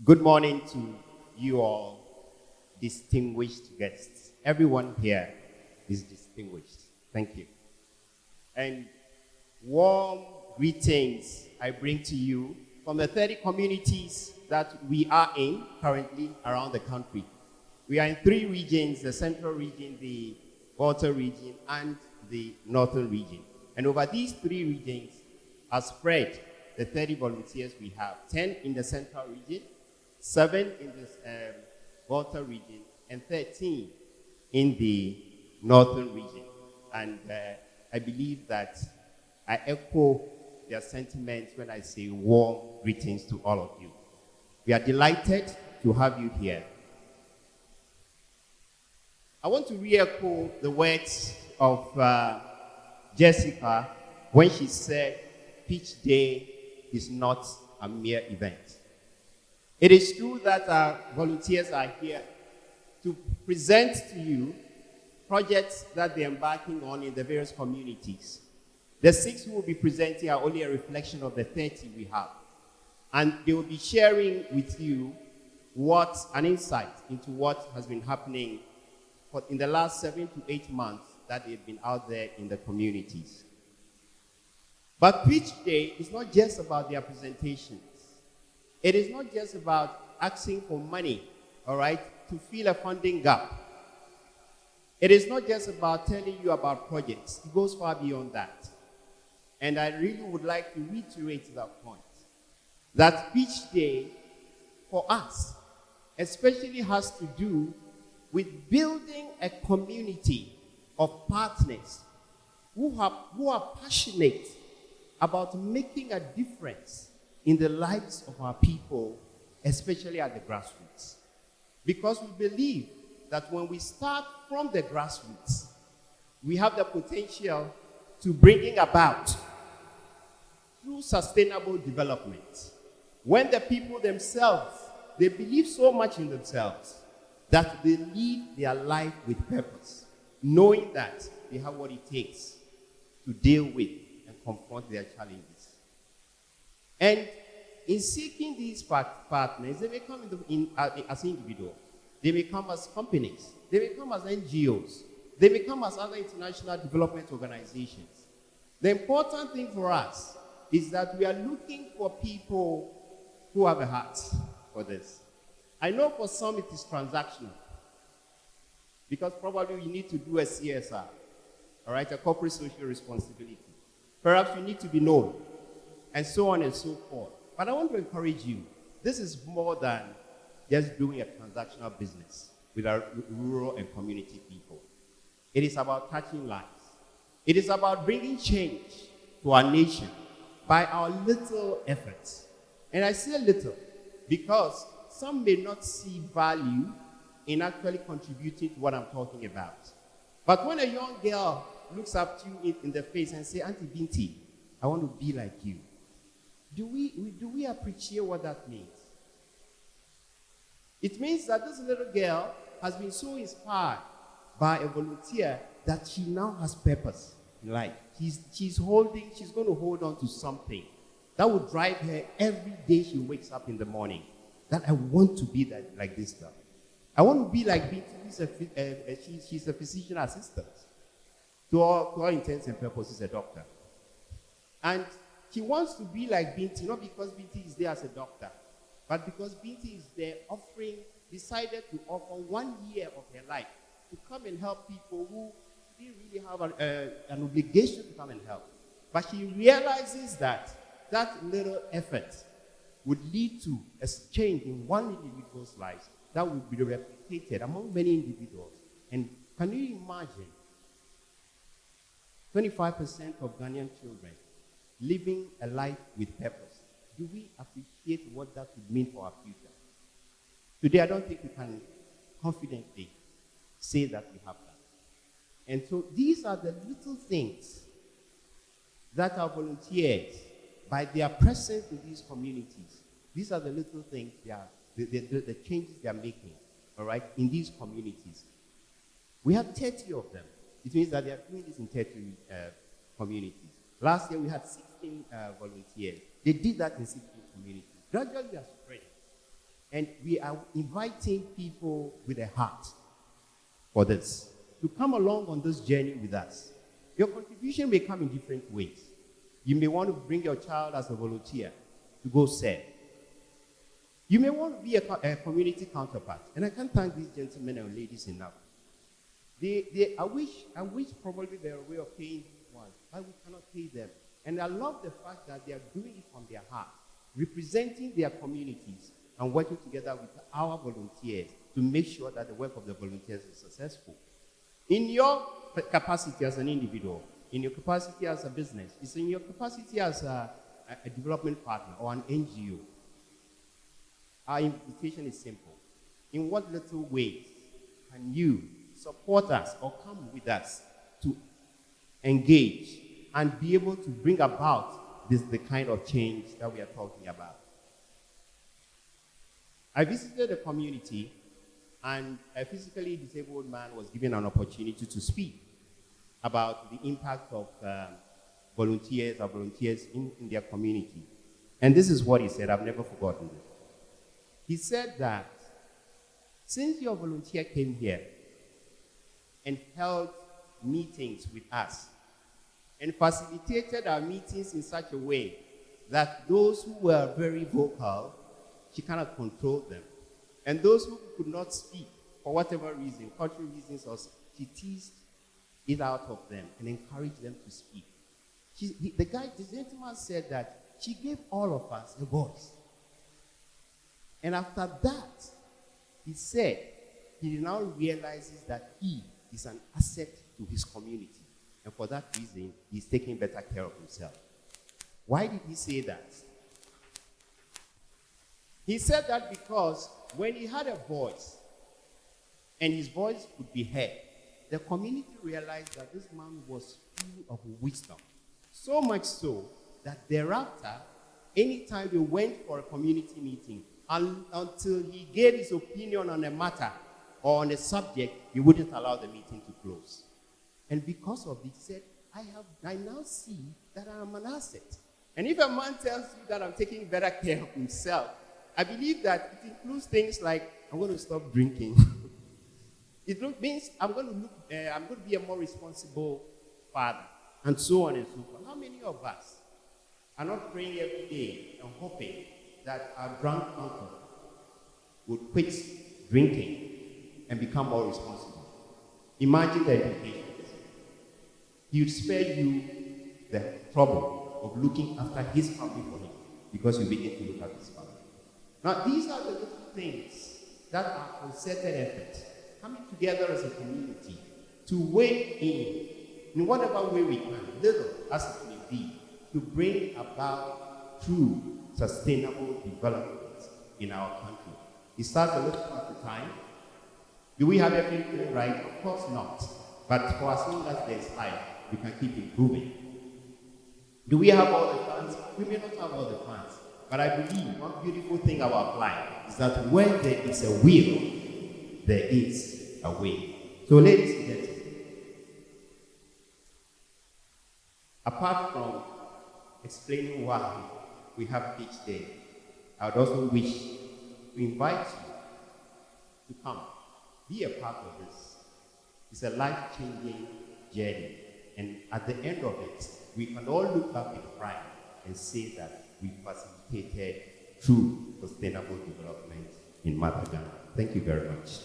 Good morning to you all, distinguished guests. Everyone here is distinguished. Thank you. And warm greetings I bring to you from the 30 communities that we are in currently around the country. We are in 3 regions, the central region, the Volta region, and the northern region. And over these 3 regions are spread the 30 volunteers we have, 10 in the central region, 7 in the Volta region, and 13 in the northern region. And I believe that I echo their sentiments when I say warm greetings to all of you. We are delighted to have you here. I want to re-echo the words of Jessica when she said, Pitch Day is not a mere event. It is true that our volunteers are here to present to you projects that they're embarking on in the various communities. The 6 who will be presenting are only a reflection of the 30 we have. And they will be sharing with you an insight into what has been happening in the last 7 to 8 months that they've been out there in the communities. But Pitch Day is not just about their presentations. It is not just about asking for money, all right, to fill a funding gap. It is not just about telling you about projects. It goes far beyond that. And I really would like to reiterate that point. That Pitch Day, for us, especially has to do with building a community of partners who are passionate about making a difference in the lives of our people, especially at the grassroots. Because we believe that when we start from the grassroots, we have the potential to bringing about through sustainable development. When the people themselves, they believe so much in themselves that they lead their life with purpose, knowing that they have what it takes to deal with and confront their challenges. And in seeking these partners, they may come as individuals, they may come as companies, they may come as NGOs, they may come as other international development organizations. The important thing for us is that we are looking for people who have a heart for this. I know for some it is transactional, because probably you need to do a CSR, all right, a corporate social responsibility. Perhaps you need to be known, and so on and so forth. But I want to encourage you, this is more than just doing a transactional business with our rural and community people. It is about touching lives. It is about bringing change to our nation by our little efforts. And I say little because some may not see value in actually contributing to what I'm talking about. But when a young girl looks up to you in the face and says, Auntie Binti, I want to be like you, do we appreciate what that means? It means that this little girl has been so inspired by a volunteer that she now has purpose in life. She's going to hold on to something that will drive her every day she wakes up in the morning. That I want to be like this girl. I want to be like Binti. She's a physician assistant. To all intents and purposes, a doctor. And she wants to be like Binti, not because Binti is there as a doctor, but because Binti is there decided to offer 1 year of her life to come and help people who didn't really have an obligation to come and help. But she realizes that little effort would lead to a change in one individual's life that would be replicated among many individuals. And can you imagine 25% of Ghanaian children living a life with purpose? Do we appreciate what that would mean for our future? Today, I don't think we can confidently say that we have that. And so these are the little things that our volunteers, by their presence in these communities, these are the little things, the changes they are making, all right, in these communities. We have 30 of them. It means that they are doing this in 30 communities. Last year, we had 16 volunteers. They did that in 16 communities. Gradually, we are spreading. And we are inviting people with a heart for this to come along on this journey with us. Your contribution may come in different ways. You may want to bring your child as a volunteer to go serve. You may want to be a community counterpart. And I can't thank these gentlemen and ladies enough. I wish probably there are a way of paying these ones, but we cannot pay them. And I love the fact that they are doing it from their heart, representing their communities and working together with our volunteers to make sure that the work of the volunteers is successful. In your capacity as an individual, in your capacity as a business, it's in your capacity as a development partner or an NGO. Our invitation is simple. In what little ways can you support us or come with us to engage and be able to bring about the kind of change that we are talking about? I visited a community, and a physically disabled man was given an opportunity to speak about the impact of volunteers in their community. And this is what he said. I've never forgotten it. He said that since your volunteer came here and held meetings with us and facilitated our meetings in such a way that those who were very vocal, she cannot control them. And those who could not speak for whatever reason, cultural reasons, or she teased it out of them and encouraged them to speak. The gentleman said that she gave all of us a voice. And after that, he said he now realizes that he is an asset to his community. And for that reason, he's taking better care of himself. Why did he say that? He said that because when he had a voice, and his voice could be heard, the community realized that this man was full of wisdom. So much so that thereafter, anytime we went for a community meeting, until he gave his opinion on a matter or on a subject, he wouldn't allow the meeting to close. And because of this, he said, I now see that I am an asset. And if a man tells you that I'm taking better care of himself, I believe that it includes things like, I'm going to stop drinking. It means I'm going to be a more responsible father, and so on and so forth. How many of us are not praying every day and hoping that our drunk uncle would quit drinking and become more responsible? Imagine the implications. He would spare you the trouble of looking after his family for him because you begin to look after his family. Now, these are the little things that are concerted efforts coming together as a community to weigh in whatever way we can, little as it may be, to bring about true sustainable development in our country. It starts a little at a time. Do we have everything right? Of course not. But for as long as there's life, we can keep improving. Do we have all the funds? We may not have all the funds. But I believe one beautiful thing about life is that where there is a will, there is a way. So ladies and gentlemen, apart from explaining why we have each day, I would also wish to invite you to come, be a part of this. It's a life-changing journey. And at the end of it, we can all look back with pride and say that we facilitated true sustainable development in Mother Ghana. Thank you very much.